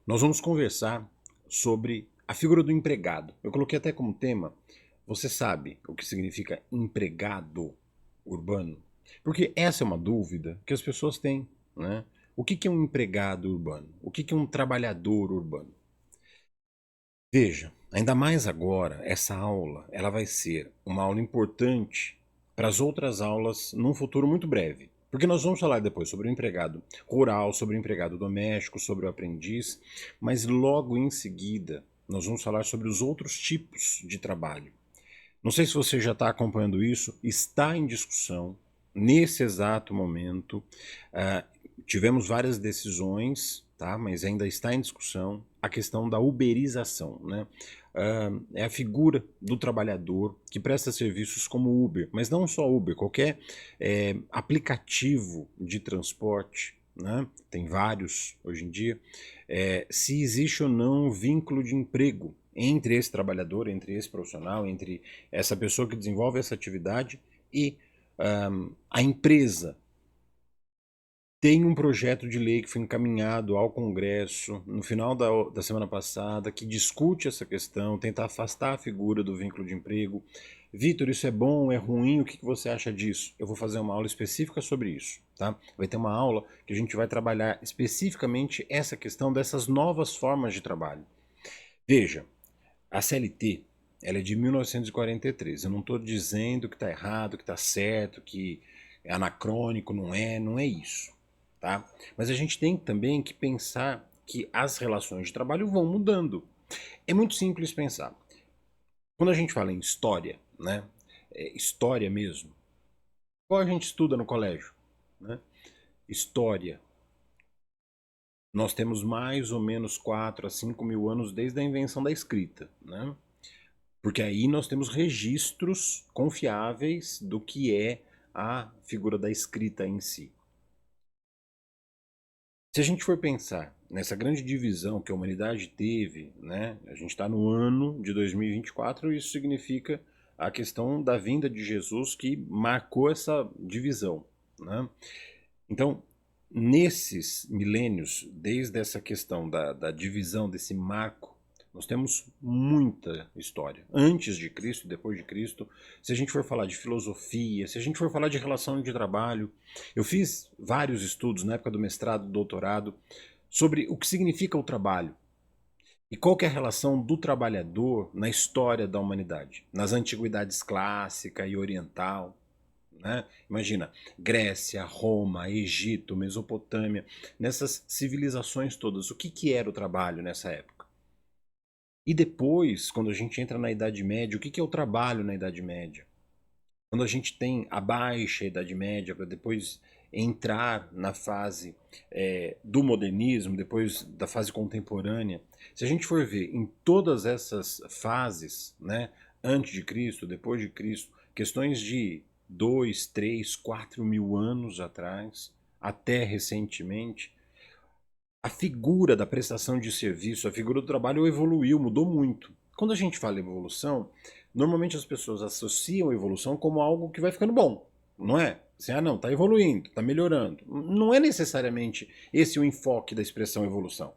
Nós vamos conversar sobre a figura do empregado. Eu coloquei até como tema, você sabe o que significa empregado urbano? Porque essa é uma dúvida que as pessoas têm, né? O que é um empregado urbano? O que é um trabalhador urbano? Veja, ainda mais agora, essa aula, ela vai ser uma aula importante para as outras aulas num futuro muito breve. Porque nós vamos falar depois sobre o empregado rural, sobre o empregado doméstico, sobre o aprendiz, mas logo em seguida nós vamos falar sobre os outros tipos de trabalho. Não sei se você já está acompanhando isso, está em discussão nesse exato momento. Ah, tivemos várias decisões, tá? Mas ainda está em discussão a questão da uberização, né? É a figura do trabalhador que presta serviços como Uber, mas não só Uber, qualquer aplicativo de transporte, né? Tem vários hoje em dia. Se existe ou não um vínculo de emprego entre esse trabalhador, entre esse profissional, entre essa pessoa que desenvolve essa atividade e a empresa. Tem um projeto de lei que foi encaminhado ao Congresso no final da semana passada que discute essa questão, tenta afastar a figura do vínculo de emprego. Vitor, isso é bom, é ruim? O que você acha disso? Eu vou fazer uma aula específica sobre isso, tá? Vai ter uma aula que a gente vai trabalhar especificamente essa questão dessas novas formas de trabalho. Veja, a CLT, ela é de 1943. Eu não estou dizendo que está errado, que está certo, que é anacrônico, não é isso, tá? Mas a gente tem também que pensar que as relações de trabalho vão mudando. É muito simples pensar. Quando a gente fala em história, né? História mesmo. Qual a gente estuda no colégio, né? História. Nós temos mais ou menos 4 a 5 mil anos desde a invenção da escrita, né? Porque aí nós temos registros confiáveis do que é a figura da escrita em si. Se a gente for pensar nessa grande divisão que a humanidade teve, né, a gente está no ano de 2024 e isso significa a questão da vinda de Jesus que marcou essa divisão, né? Então, nesses milênios, desde essa questão da divisão, desse marco, nós temos muita história. Antes de Cristo, depois de Cristo, se a gente for falar de filosofia, se a gente for falar de relação de trabalho, eu fiz vários estudos na época do mestrado, do doutorado, sobre o que significa o trabalho. E qual que é a relação do trabalhador na história da humanidade? Nas antiguidades clássica e oriental, né? Imagina, Grécia, Roma, Egito, Mesopotâmia, nessas civilizações todas, o que era o trabalho nessa época? E depois, quando a gente entra na Idade Média, o que é o trabalho na Idade Média? Quando a gente tem a baixa Idade Média, para depois entrar na fase do modernismo, depois da fase contemporânea, se a gente for ver em todas essas fases, né, antes de Cristo, depois de Cristo, questões de 2, 3, 4 mil anos atrás, até recentemente, a figura da prestação de serviço, a figura do trabalho evoluiu, mudou muito. Quando a gente fala evolução, normalmente as pessoas associam a evolução como algo que vai ficando bom, não é? Assim, ah não, está evoluindo, está melhorando. Não é necessariamente esse o enfoque da expressão evolução.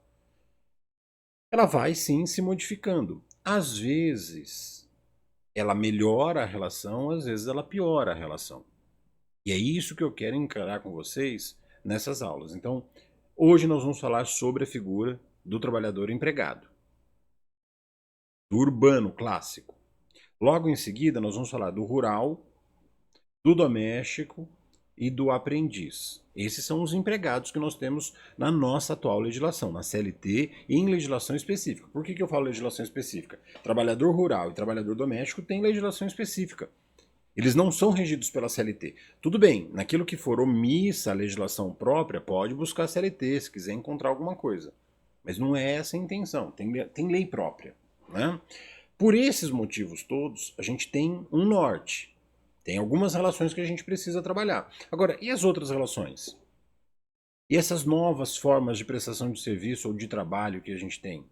Ela vai sim se modificando. Às vezes ela melhora a relação, às vezes ela piora a relação. E é isso que eu quero encarar com vocês nessas aulas. Então, hoje nós vamos falar sobre a figura do trabalhador empregado, do urbano clássico. Logo em seguida, nós vamos falar do rural, do doméstico e do aprendiz. Esses são os empregados que nós temos na nossa atual legislação, na CLT e em legislação específica. Por que eu falo legislação específica? Trabalhador rural e trabalhador doméstico têm legislação específica. Eles não são regidos pela CLT. Tudo bem, naquilo que for omissa a legislação própria, pode buscar a CLT se quiser encontrar alguma coisa. Mas não é essa a intenção, tem lei própria, né? Por esses motivos todos, a gente tem um norte. Tem algumas relações que a gente precisa trabalhar. Agora, e as outras relações? E essas novas formas de prestação de serviço ou de trabalho que a gente tem?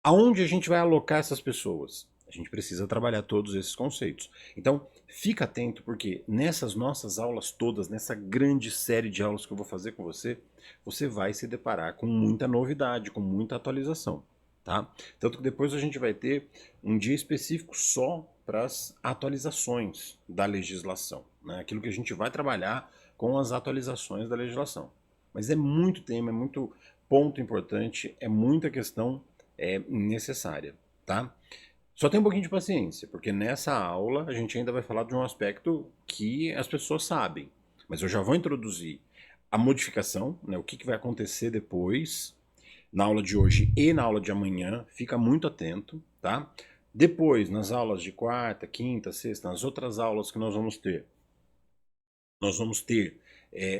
Aonde a gente vai alocar essas pessoas? A gente precisa trabalhar todos esses conceitos. Então, fica atento, porque nessas nossas aulas todas, nessa grande série de aulas que eu vou fazer com você, você vai se deparar com muita novidade, com muita atualização, tá? Tanto que depois a gente vai ter um dia específico só para as atualizações da legislação, né? Aquilo que a gente vai trabalhar com as atualizações da legislação. Mas é muito tema, é muito ponto importante, é muita questão necessária, tá? Só tem um pouquinho de paciência, porque nessa aula a gente ainda vai falar de um aspecto que as pessoas sabem. Mas eu já vou introduzir a modificação, né, o que vai acontecer depois, na aula de hoje e na aula de amanhã. Fica muito atento, tá? Depois, nas aulas de quarta, quinta, sexta, nas outras aulas que nós vamos ter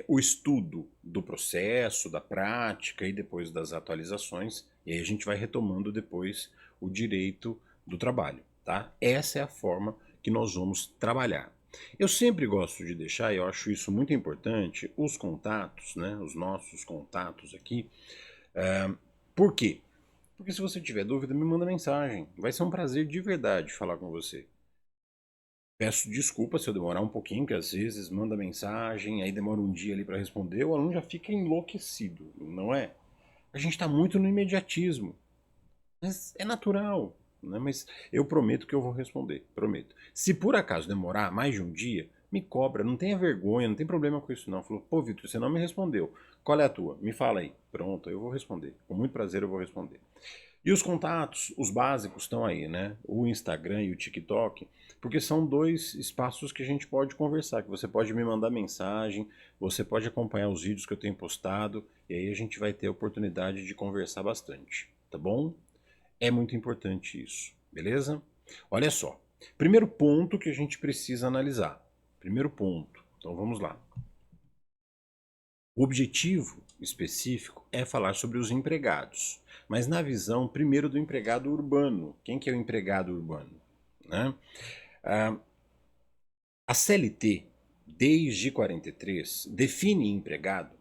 o estudo do processo, da prática e depois das atualizações, e aí a gente vai retomando depois o direito do trabalho, tá? Essa é a forma que nós vamos trabalhar. Eu sempre gosto de deixar, e eu acho isso muito importante, os contatos, né, os nossos contatos aqui. Por quê? Porque se você tiver dúvida, me manda mensagem. Vai ser um prazer de verdade falar com você. Peço desculpa se eu demorar um pouquinho, que às vezes manda mensagem, aí demora um dia ali para responder, o aluno já fica enlouquecido, não é? A gente está muito no imediatismo, mas é natural, né? Mas eu prometo que eu vou responder, prometo. Se por acaso demorar mais de um dia, me cobra, não tenha vergonha, não tem problema com isso não. Falou, pô, Vitor, você não me respondeu. Qual é a tua? Me fala aí. Pronto, eu vou responder. Com muito prazer eu vou responder. E os contatos, os básicos estão aí, né? O Instagram e o TikTok, porque são dois espaços que a gente pode conversar, que você pode me mandar mensagem, você pode acompanhar os vídeos que eu tenho postado, e aí a gente vai ter a oportunidade de conversar bastante, tá bom? É muito importante isso, beleza? Olha só, primeiro ponto que a gente precisa analisar. Primeiro ponto, então vamos lá. O objetivo específico é falar sobre os empregados, mas na visão primeiro do empregado urbano. Quem que é o empregado urbano? Né? A CLT, desde 43, define empregado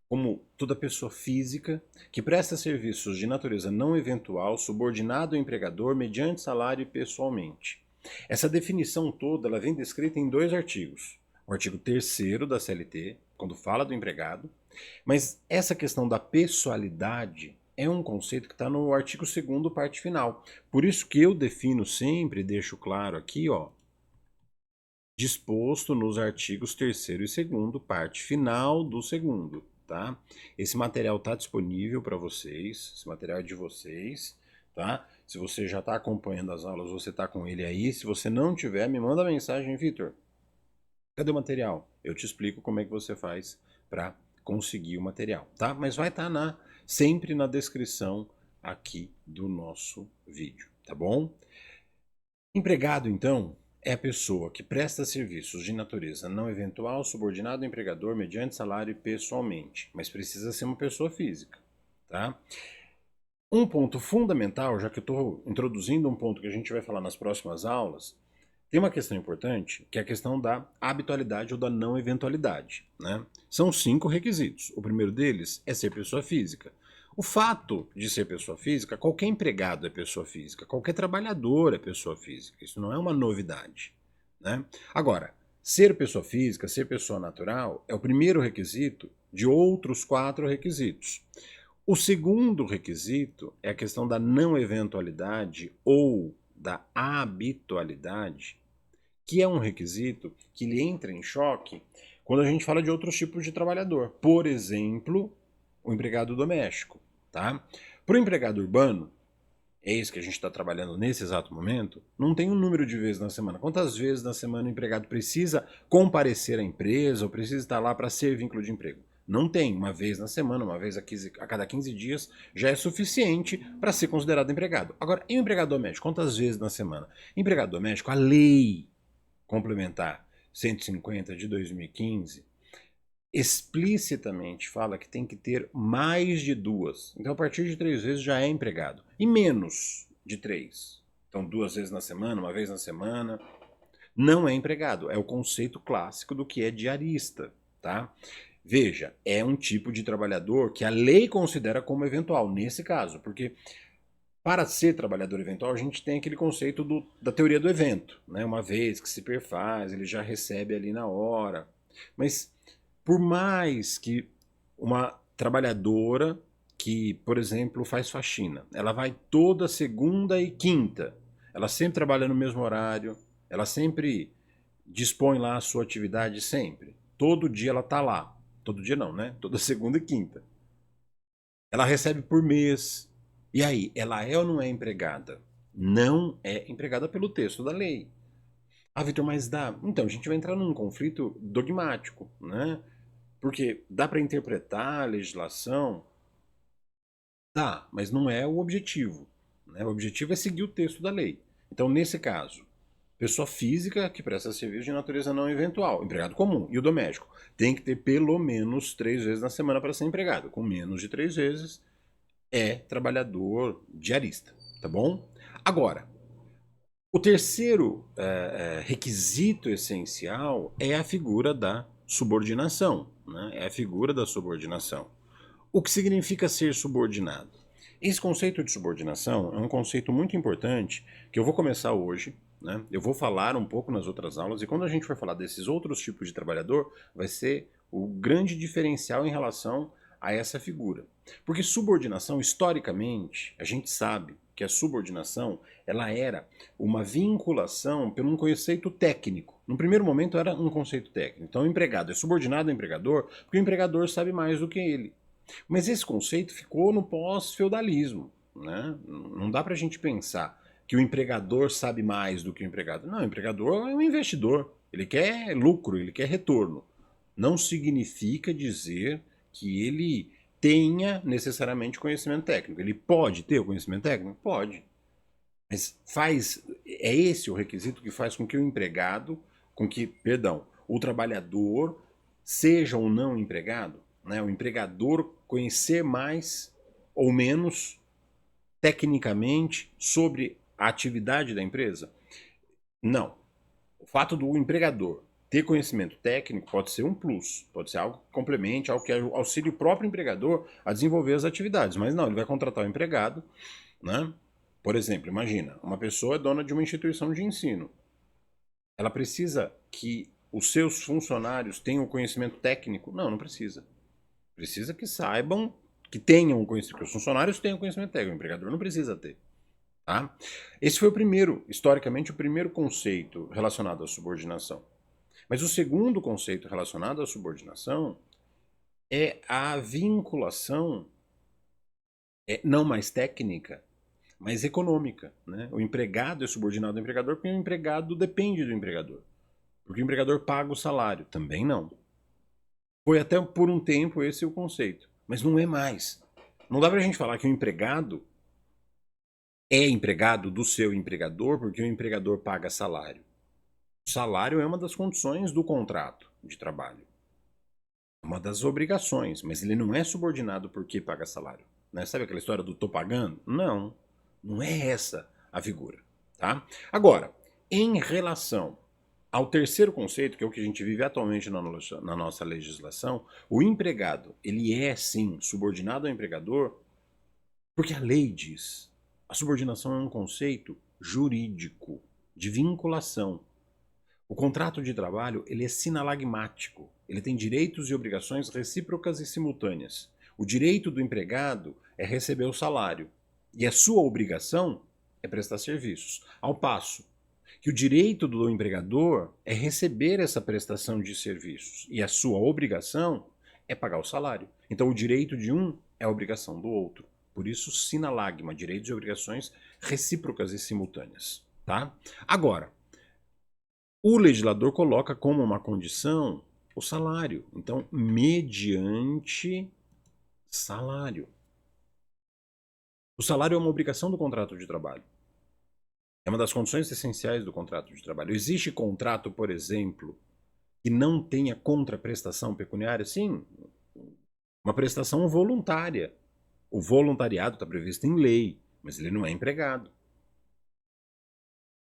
como toda pessoa física que presta serviços de natureza não eventual, subordinado ao empregador mediante salário e pessoalmente. Essa definição toda ela vem descrita em dois artigos. O artigo 3º da CLT, quando fala do empregado, mas essa questão da pessoalidade é um conceito que está no artigo 2º, parte final. Por isso que eu defino sempre, deixo claro aqui, ó, disposto nos artigos 3º e 2º, parte final do 2º, tá? Esse material está disponível para vocês, esse material é de vocês, tá? Se você já está acompanhando as aulas, você está com ele aí. Se você não tiver, me manda mensagem, Vitor. Cadê o material? Eu te explico como é que você faz para conseguir o material, tá? Mas vai estar sempre na descrição aqui do nosso vídeo, tá bom? Empregado, então, é a pessoa que presta serviços de natureza não eventual, subordinado ao empregador mediante salário pessoalmente, mas precisa ser uma pessoa física, tá? Um ponto fundamental, já que eu estou introduzindo um ponto que a gente vai falar nas próximas aulas, tem uma questão importante, que é a questão da habitualidade ou da não eventualidade, né? São 5 requisitos. O primeiro deles é ser pessoa física. O fato de ser pessoa física, qualquer empregado é pessoa física, qualquer trabalhador é pessoa física. Isso não é uma novidade, né? Agora, ser pessoa física, ser pessoa natural, é o primeiro requisito de outros 4 requisitos. O segundo requisito é a questão da não eventualidade ou da habitualidade, que é um requisito que ele entra em choque quando a gente fala de outros tipos de trabalhador. Por exemplo, o empregado doméstico, tá? Para o empregado urbano, é isso que a gente está trabalhando nesse exato momento, não tem um número de vezes na semana. Quantas vezes na semana o empregado precisa comparecer à empresa ou precisa estar lá para ser vínculo de emprego? Não tem. Uma vez na semana, uma vez a cada 15 dias já é suficiente para ser considerado empregado. Agora, e o empregado doméstico? Quantas vezes na semana? Empregado doméstico, a lei complementar 150 de 2015 explicitamente fala que tem que ter mais de 2. Então, a partir de 3 vezes já é empregado. E menos de 3. Então, 2 vezes na semana, uma vez na semana, não é empregado. É o conceito clássico do que é diarista, tá? Veja, é um tipo de trabalhador que a lei considera como eventual, nesse caso, porque Para ser trabalhador eventual, a gente tem aquele conceito da teoria do evento, né? Uma vez que se perfaz, ele já recebe ali na hora. Mas por mais que uma trabalhadora que, por exemplo, faz faxina, ela vai toda segunda e quinta, ela sempre trabalha no mesmo horário, ela sempre dispõe lá a sua atividade sempre. Todo dia ela está lá. Todo dia não, né? Toda segunda e quinta. Ela recebe por mês. E aí, ela é ou não é empregada? Não é empregada pelo texto da lei. Ah, Vitor, mas dá. Então, a gente vai entrar num conflito dogmático, né? Porque dá para interpretar a legislação? Dá, mas não é o objetivo, né? O objetivo é seguir o texto da lei. Então, nesse caso, pessoa física que presta serviço de natureza não eventual, empregado comum, e o doméstico, tem que ter pelo menos 3 vezes na semana para ser empregado. Com menos de 3 vezes, é trabalhador diarista, tá bom? Agora, o terceiro requisito essencial é a figura da subordinação, né? É a figura da subordinação. O que significa ser subordinado? Esse conceito de subordinação é um conceito muito importante que eu vou começar hoje, né? Eu vou falar um pouco nas outras aulas e quando a gente for falar desses outros tipos de trabalhador, vai ser o grande diferencial em relação a essa figura. Porque subordinação, historicamente, a gente sabe que a subordinação ela era uma vinculação por um conceito técnico. No primeiro momento era um conceito técnico. Então o empregado é subordinado ao empregador porque o empregador sabe mais do que ele. Mas esse conceito ficou no pós-feudalismo, né? Não dá para a gente pensar que o empregador sabe mais do que o empregado. Não, o empregador é um investidor. Ele quer lucro, ele quer retorno. Não significa dizer que ele tenha necessariamente conhecimento técnico. Ele pode ter o conhecimento técnico? Pode. Mas é esse o requisito que faz com que o empregado, perdão, o trabalhador seja ou não empregado, né? O empregador conhecer mais ou menos tecnicamente sobre a atividade da empresa? Não. O fato do empregador ter conhecimento técnico pode ser um plus, pode ser algo que complemente, algo que auxilie o próprio empregador a desenvolver as atividades, mas não, ele vai contratar o empregado, né? Por exemplo, imagina, uma pessoa é dona de uma instituição de ensino. Ela precisa que os seus funcionários tenham conhecimento técnico? Não, não precisa. Precisa que saibam, que tenham conhecimento, que os funcionários tenham conhecimento técnico, o empregador não precisa ter. Tá? Esse foi o primeiro, historicamente, o primeiro conceito relacionado à subordinação. Mas o segundo conceito relacionado à subordinação é a vinculação, não mais técnica, mas econômica. Né? O empregado é subordinado ao empregador porque o empregado depende do empregador. Porque o empregador paga o salário. Também não. Foi até por um tempo esse o conceito. Mas não é mais. Não dá pra gente falar que o empregado é empregado do seu empregador porque o empregador paga salário. O salário é uma das condições do contrato de trabalho. É uma das obrigações, mas ele não é subordinado porque paga salário. Né? Sabe aquela história do tô pagando? Não. Não é essa a figura. Tá? Agora, em relação ao terceiro conceito, que é o que a gente vive atualmente na nossa legislação, o empregado, ele é sim subordinado ao empregador, porque a lei diz. A subordinação é um conceito jurídico, de vinculação. O contrato de trabalho, ele é sinalagmático. Ele tem direitos e obrigações recíprocas e simultâneas. O direito do empregado é receber o salário, e a sua obrigação é prestar serviços. Ao passo que o direito do empregador é receber essa prestação de serviços e a sua obrigação é pagar o salário. Então o direito de um é a obrigação do outro. Por isso, sinalagma, direitos e obrigações recíprocas e simultâneas. Tá? Agora, o legislador coloca como uma condição o salário. Então, mediante salário. O salário é uma obrigação do contrato de trabalho. É uma das condições essenciais do contrato de trabalho. Existe contrato, por exemplo, que não tenha contraprestação pecuniária? Sim, uma prestação voluntária. O voluntariado está previsto em lei, mas ele não é empregado.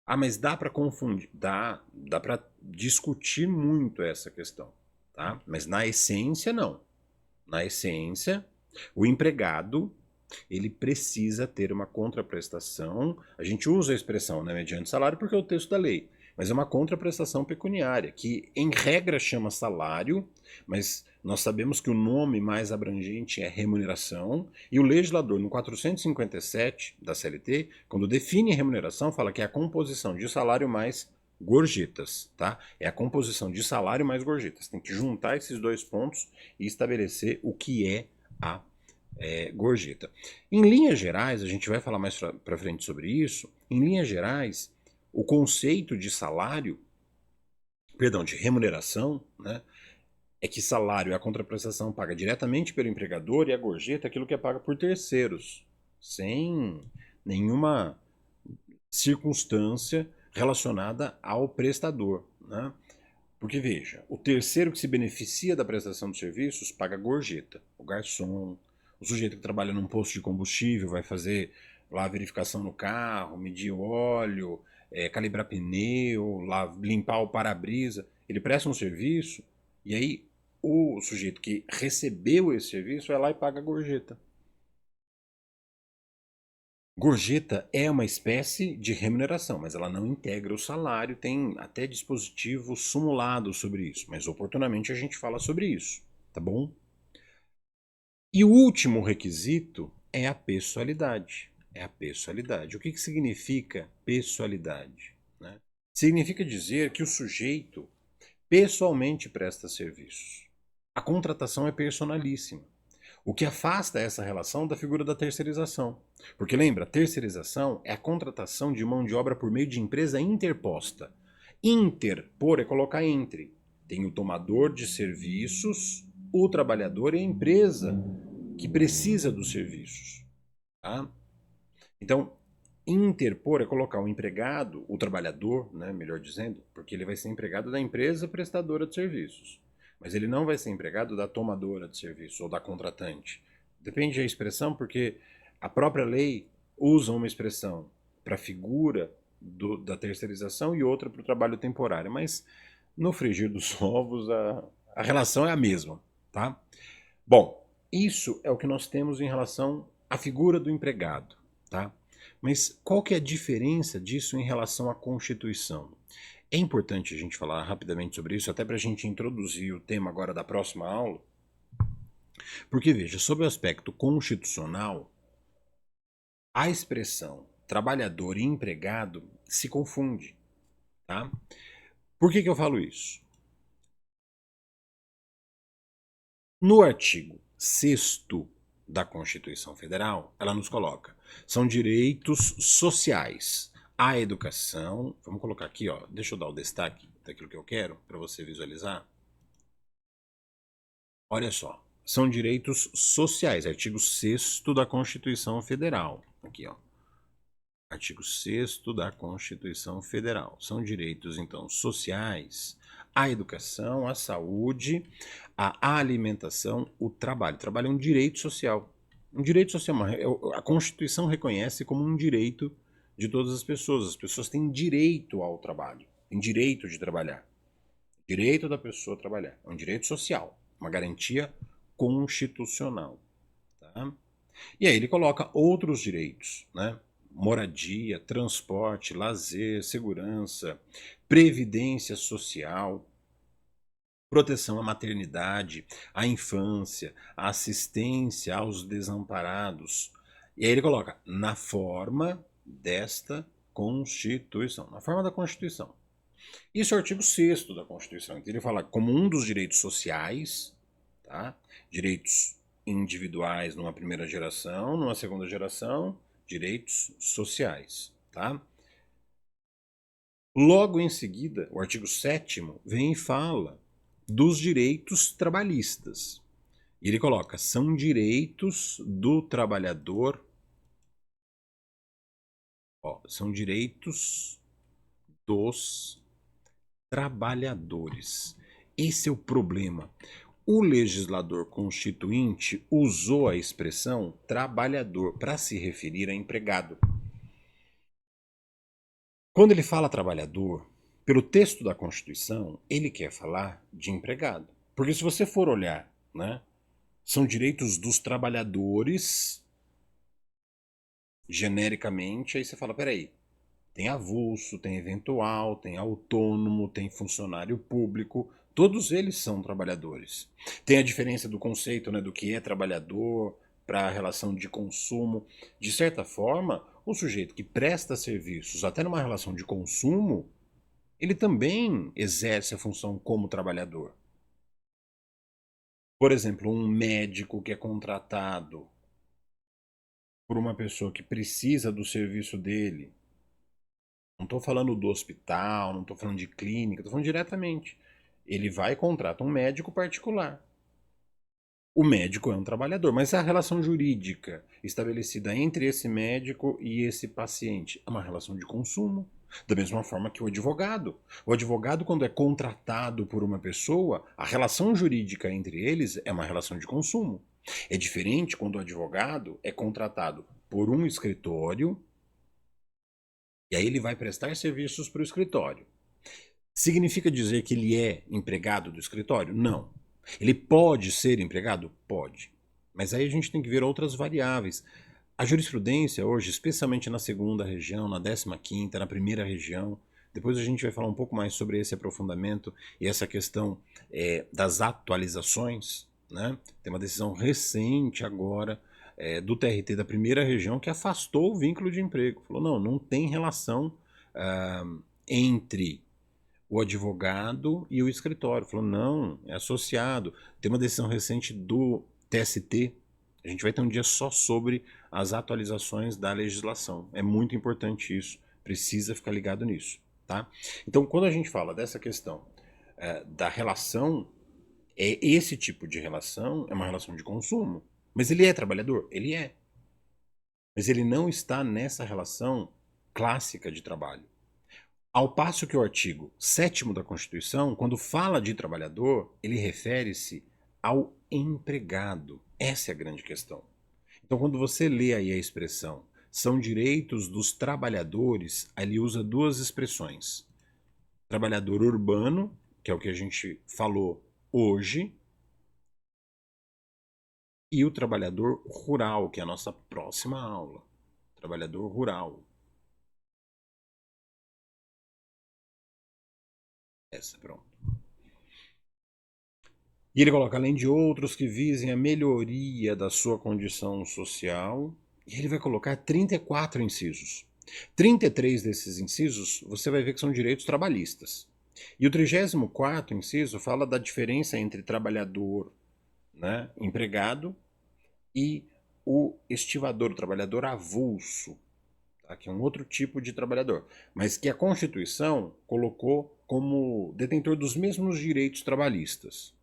Ah, mas dá para confundir? Dá para discutir muito essa questão, tá? Mas na essência, não. Na essência, o empregado ele precisa ter uma contraprestação. A gente usa a expressão, né, mediante salário porque é o texto da lei, mas é uma contraprestação pecuniária, que em regra chama salário, mas nós sabemos que o nome mais abrangente é remuneração, e o legislador, no 457 da CLT, quando define remuneração, fala que é a composição de salário mais gorjetas, tá? É a composição de salário mais gorjetas. Tem que juntar esses dois pontos e estabelecer o que é a gorjeta. Em linhas gerais, a gente vai falar mais para frente sobre isso. Em linhas gerais, o conceito de salário, perdão, de remuneração, né, é que salário é a contraprestação paga diretamente pelo empregador e a gorjeta é aquilo que é pago por terceiros, sem nenhuma circunstância relacionada ao prestador, né? Porque veja, o terceiro que se beneficia da prestação de serviços paga gorjeta. O garçom, o sujeito que trabalha num posto de combustível vai fazer lá a verificação no carro, medir o óleo, calibrar pneu, lá, limpar o para-brisa. Ele presta um serviço e aí o sujeito que recebeu esse serviço vai lá e paga a gorjeta. Gorjeta é uma espécie de remuneração, mas ela não integra o salário, tem até dispositivo simulado sobre isso, mas oportunamente a gente fala sobre isso, tá bom? E o último requisito é a pessoalidade. É a pessoalidade. O que significa pessoalidade? Né? Significa dizer que o sujeito pessoalmente presta serviços. A contratação é personalíssima. O que afasta essa relação da figura da terceirização. Porque lembra, a terceirização é a contratação de mão de obra por meio de empresa interposta. Interpor é colocar entre. Tem o tomador de serviços, o trabalhador e a empresa que precisa dos serviços. Tá? Então, interpor é colocar o empregado, o trabalhador, né, melhor dizendo, porque ele vai ser empregado da empresa prestadora de serviços. Mas ele não vai ser empregado da tomadora de serviço ou da contratante. Depende da expressão, porque a própria lei usa uma expressão para a figura da terceirização e outra para o trabalho temporário. Mas no frigir dos ovos a relação é a mesma. Tá? Bom, isso é o que nós temos em relação à figura do empregado. Tá? Mas qual que é a diferença disso em relação à Constituição? É importante a gente falar rapidamente sobre isso, até para a gente introduzir o tema agora da próxima aula, porque veja, sob o aspecto constitucional, a expressão trabalhador e empregado se confunde. Tá? Por que eu falo isso? No artigo 6º da Constituição Federal, ela nos coloca, são direitos sociais. A educação, vamos colocar aqui, ó, deixa eu dar o destaque daquilo que eu quero para você visualizar. Olha só, são direitos sociais, artigo 6º da Constituição Federal. Aqui, ó. Artigo 6º da Constituição Federal. São direitos, então, sociais, a educação, a saúde, a alimentação, o trabalho. O trabalho é um direito social. Um direito social, a Constituição reconhece como um direito de todas as pessoas. As pessoas têm direito ao trabalho, têm direito de trabalhar. Direito da pessoa trabalhar. É um direito social, uma garantia constitucional. Tá? E aí ele coloca outros direitos, né? Moradia, transporte, lazer, segurança, previdência social, proteção à maternidade, à infância, à assistência aos desamparados. E aí ele coloca, na forma desta Constituição, na forma da Constituição. Isso é o artigo 6º da Constituição. Então ele fala como um dos direitos sociais, tá? Direitos individuais numa primeira geração, numa segunda geração, direitos sociais, tá? Logo em seguida, o artigo 7º vem e fala dos direitos trabalhistas. E ele coloca, são direitos do trabalhador, ó, são direitos dos trabalhadores. Esse é o problema. O legislador constituinte usou a expressão trabalhador para se referir a empregado. Quando ele fala trabalhador, pelo texto da Constituição, ele quer falar de empregado. Porque se você for olhar, né, são direitos dos trabalhadores genericamente, aí você fala, peraí, tem avulso, tem eventual, tem autônomo, tem funcionário público, todos eles são trabalhadores. Tem a diferença do conceito, né, do que é trabalhador para a relação de consumo. De certa forma, o sujeito que presta serviços, até numa relação de consumo, ele também exerce a função como trabalhador. Por exemplo, um médico que é contratado por uma pessoa que precisa do serviço dele. Não estou falando do hospital, não estou falando de clínica, estou falando diretamente. Ele vai e contrata um médico particular. O médico é um trabalhador, mas a relação jurídica estabelecida entre esse médico e esse paciente é uma relação de consumo. Da mesma forma que o advogado. O advogado, quando é contratado por uma pessoa, a relação jurídica entre eles é uma relação de consumo. É diferente quando o advogado é contratado por um escritório e aí ele vai prestar serviços para o escritório. Significa dizer que ele é empregado do escritório? Não. Ele pode ser empregado? Pode. Mas aí a gente tem que ver outras variáveis. A jurisprudência hoje, especialmente na segunda região, na 15ª, na primeira região, depois a gente vai falar um pouco mais sobre esse aprofundamento e essa questão das atualizações. Né? Tem uma decisão recente agora do TRT da primeira região que afastou o vínculo de emprego. Falou, não tem relação entre o advogado e o escritório. Falou, não, é associado. Tem uma decisão recente do TST. A gente vai ter um dia só sobre as atualizações da legislação. É muito importante isso. Precisa ficar ligado nisso. Tá? Então, quando a gente fala dessa questão da relação, esse tipo de relação é uma relação de consumo. Mas ele é trabalhador? Ele é. Mas ele não está nessa relação clássica de trabalho. Ao passo que o artigo 7º da Constituição, quando fala de trabalhador, ele refere-se ao empregado. Essa é a grande questão. Então, quando você lê aí a expressão são direitos dos trabalhadores, aí ele usa duas expressões. Trabalhador urbano, que é o que a gente falou hoje, e o trabalhador rural, que é a nossa próxima aula. Trabalhador rural. Essa, pronto. E ele coloca, além de outros que visem a melhoria da sua condição social, e ele vai colocar 34 incisos. 33 desses incisos você vai ver que são direitos trabalhistas. E o 34º inciso fala da diferença entre trabalhador, né, empregado, e o estivador, o trabalhador avulso, tá, que é um outro tipo de trabalhador, mas que a Constituição colocou como detentor dos mesmos direitos trabalhistas.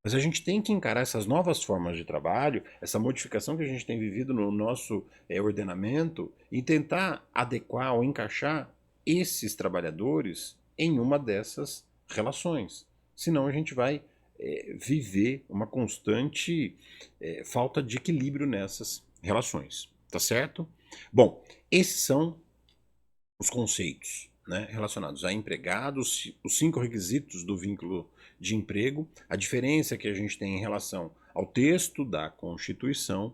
Mas a gente tem que encarar essas novas formas de trabalho, essa modificação que a gente tem vivido no nosso ordenamento e tentar adequar ou encaixar esses trabalhadores em uma dessas relações. Senão a gente vai viver uma constante falta de equilíbrio nessas relações. Tá certo? Bom, esses são os conceitos, né, relacionados a empregados, os 5 requisitos do vínculo de emprego, a diferença que a gente tem em relação ao texto da Constituição,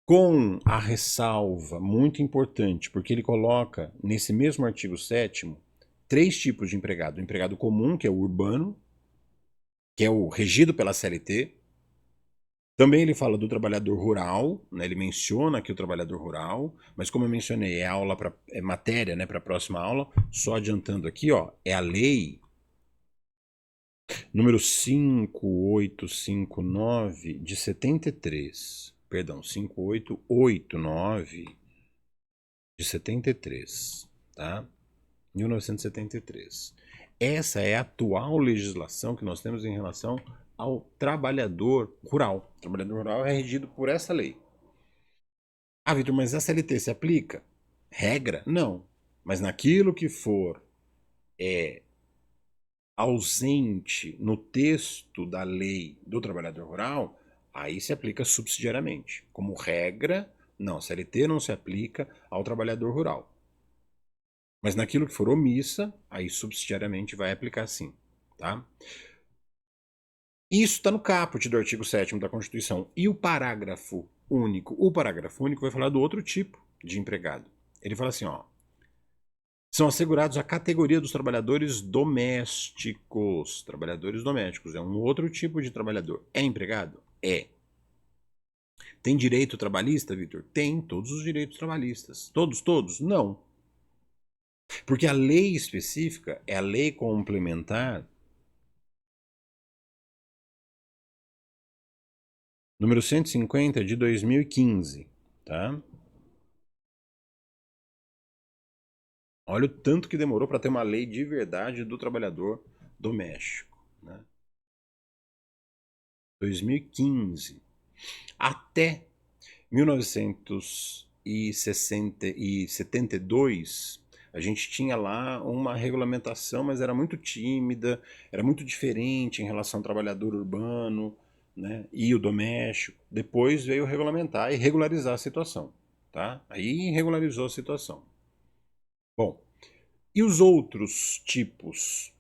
com a ressalva muito importante, porque ele coloca nesse mesmo artigo 7º 3 tipos de empregado. O empregado comum, que é o urbano, que é o regido pela CLT. Também ele fala do trabalhador rural, né? Ele menciona aqui o trabalhador rural, mas como eu mencionei, é matéria, né, para a próxima aula, só adiantando aqui, ó, é a lei número 5859 de 73. Perdão, 5889 de 73, tá? 1973. Essa é a atual legislação que nós temos em relação ao trabalhador rural. O trabalhador rural é regido por essa lei. Ah, Vitor, mas a CLT se aplica? Regra? Não. Mas naquilo que for ausente no texto da lei do trabalhador rural, aí se aplica subsidiariamente. Como regra, não, a CLT não se aplica ao trabalhador rural. Mas naquilo que for omissa, aí subsidiariamente vai aplicar sim. Tá? Isso está no caput do artigo 7º da Constituição. E o parágrafo único. O parágrafo único vai falar do outro tipo de empregado. Ele fala assim, ó. São assegurados a categoria dos trabalhadores domésticos. Trabalhadores domésticos é um outro tipo de trabalhador. É empregado? É. Tem direito trabalhista, Vitor? Tem todos os direitos trabalhistas. Todos, todos? Não. Porque a lei específica é a lei complementar número 150 de 2015, tá? Olha o tanto que demorou para ter uma lei de verdade do trabalhador doméstico, né? 2015. Até 1972, a gente tinha lá uma regulamentação, mas era muito tímida, era muito diferente em relação ao trabalhador urbano, né, e o doméstico. Depois veio regulamentar e regularizar a situação, tá? Aí regularizou a situação. Bom, e os outros tipos,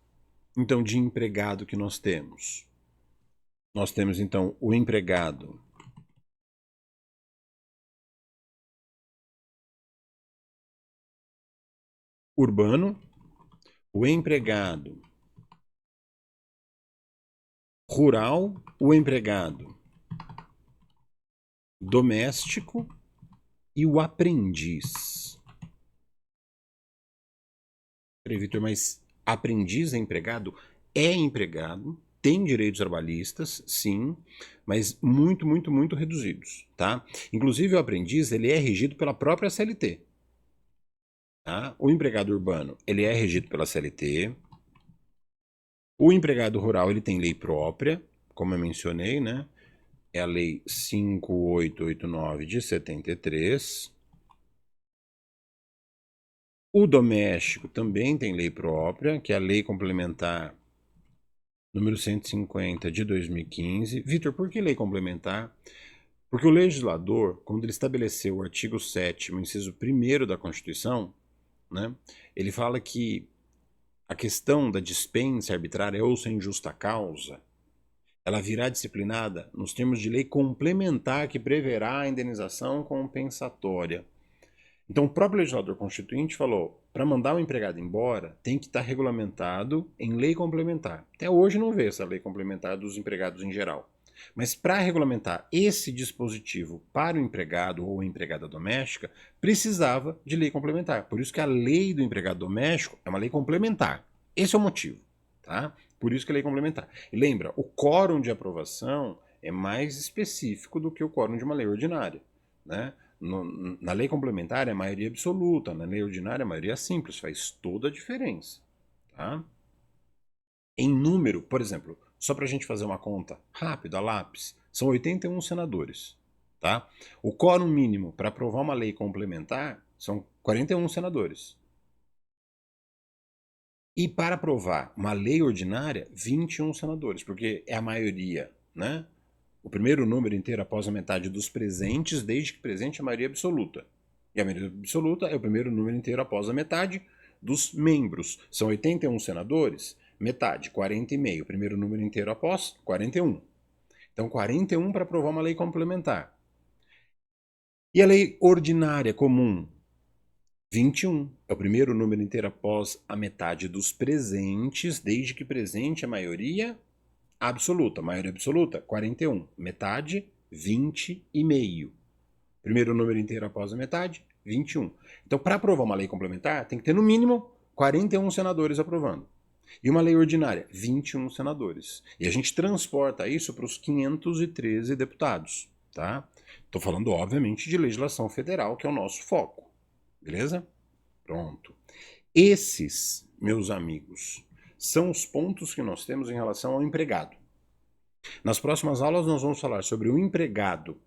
então, de empregado que nós temos? Nós temos, então, o empregado urbano, o empregado rural, o empregado doméstico e o aprendiz. Peraí, Vitor, mas aprendiz é empregado? É empregado, tem direitos trabalhistas, sim, mas muito, muito, muito reduzidos, tá? Inclusive o aprendiz, ele é regido pela própria CLT, tá? O empregado urbano, ele é regido pela CLT. O empregado rural, ele tem lei própria, como eu mencionei, né? É a lei 5889 de 73. O doméstico também tem lei própria, que é a Lei Complementar número 150 de 2015. Vitor, por que lei complementar? Porque o legislador, quando ele estabeleceu o artigo 7º, inciso 1º da Constituição, né, ele fala que a questão da dispensa arbitrária ou sem justa causa, ela virá disciplinada nos termos de lei complementar que preverá a indenização compensatória. Então, o próprio legislador constituinte falou: para mandar o empregado embora, tem que estar regulamentado em lei complementar. Até hoje não vê essa lei complementar dos empregados em geral. Mas para regulamentar esse dispositivo para o empregado ou empregada doméstica, precisava de lei complementar. Por isso que a lei do empregado doméstico é uma lei complementar. Esse é o motivo, tá? Por isso que é lei complementar. E lembra, o quórum de aprovação é mais específico do que o quórum de uma lei ordinária, né? Na lei complementar é a maioria absoluta, na lei ordinária é a maioria simples, faz toda a diferença. Tá? Em número, por exemplo, só para a gente fazer uma conta rápida, a lápis, são 81 senadores. Tá? O quórum mínimo para aprovar uma lei complementar são 41 senadores. E para aprovar uma lei ordinária, 21 senadores, porque é a maioria, né? O primeiro número inteiro após a metade dos presentes, desde que presente a maioria absoluta. E a maioria absoluta é o primeiro número inteiro após a metade dos membros. São 81 senadores, metade, 40,5. O primeiro número inteiro após, 41. Então, 41 para aprovar uma lei complementar. E a lei ordinária comum? 21. É o primeiro número inteiro após a metade dos presentes, desde que presente a maioria absoluta. Maioria absoluta, 41. Metade, 20,5. Primeiro número inteiro após a metade, 21. Então, para aprovar uma lei complementar, tem que ter no mínimo 41 senadores aprovando. E uma lei ordinária, 21 senadores. E a gente transporta isso para os 513 deputados, tá? Estou falando, obviamente, de legislação federal, que é o nosso foco. Beleza? Pronto. Esses, meus amigos, são os pontos que nós temos em relação ao empregado. Nas próximas aulas nós vamos falar sobre o empregado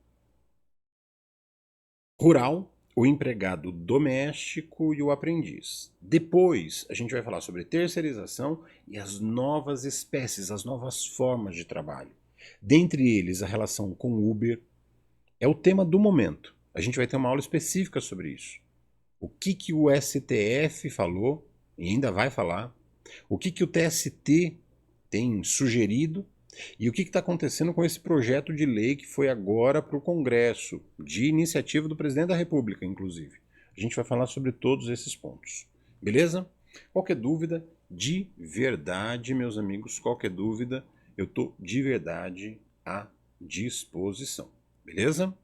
rural, o empregado doméstico e o aprendiz. Depois a gente vai falar sobre terceirização e as novas espécies, as novas formas de trabalho. Dentre eles, a relação com o Uber é o tema do momento. A gente vai ter uma aula específica sobre isso. O que o STF falou e ainda vai falar, o que o TST tem sugerido E o que está acontecendo com esse projeto de lei que foi agora para o Congresso, de iniciativa do presidente da República, inclusive. A gente vai falar sobre todos esses pontos. Beleza? Qualquer dúvida, de verdade, meus amigos, qualquer dúvida, eu estou de verdade à disposição. Beleza?